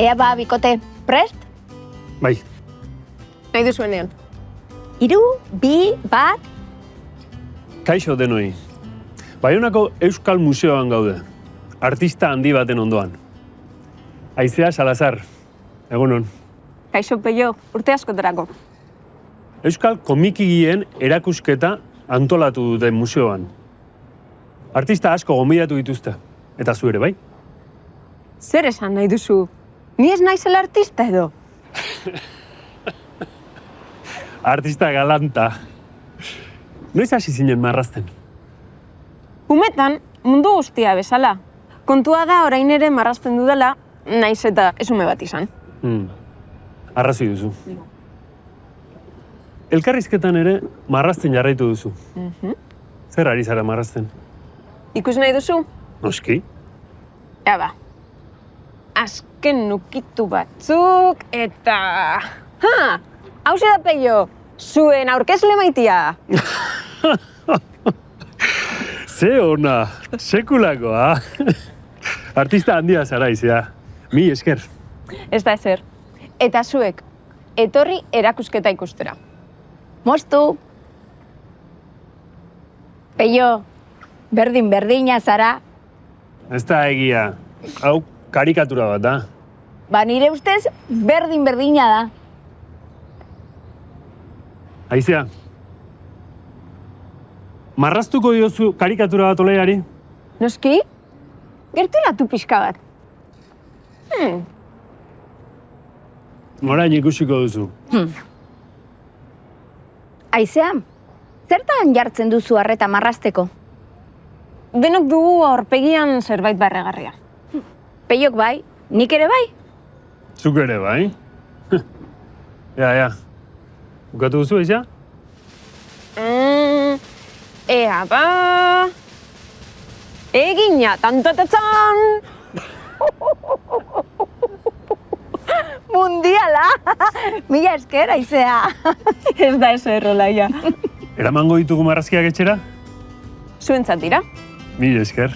Ea ba, bikote, prest? Bai, Nahi duzuenean. 3, 2, 1... kaixo denoi. Baionako Euskal Museoan gaude. Artista handi baten ondoan. Aizea Salazar, egunon. Kaixo Peio, urte askotarako. Euskal komikigien erakusketa antolatu dute museoan. Artista asko gonbidatu dituzte. Eta zu ere, bai? Zer esan nahi duzu? Ni ez naizela artista edo? Artista galanta. Noiz hasi zinen marrazten? Umetan, mundu guztia bezala. Kontua da orain ere marrazten dudala, naiz eta ez ume bat izan. Arrazoi duzu. Elkarrizketan ere marrazten jarraitu duzu. Zer ari zara marrazten? Ikus nahi duzu? Noski. Ea ba. Azken nukitu batzuk eta... Hauxe da Peio, zuen aurkezle maitia. Ze ona, sekulakoa. Artista handia zara izea. Mi esker. Ez da ezer. Eta zuek, etorri erakusketa ikustera. Moztu! Peio, berdin-berdina zara. Ez da egia. Hau karikatura bat da. Ba nire ustez, berdin-berdina da. Aizea, marraztuko diozu karikatura bat oleari? Noski? Gerturatu pixka bat. Orain ikusiko duzu. Aizea, zertan jartzen duzu arreta marrazteko? Denok dugu aurpegian zerbait barregarria. Peiok bai, nik ere bai? Zuk ere bai? Ja. Bukatu duzu, Aizea? Ea ba... Egina, tantatatzan! Mundiala! Mila esker, Aizea. Ez da ezer, Olaia. Eramango ditugu marrazkiak etxera? Zuentzat dira. Mila esker.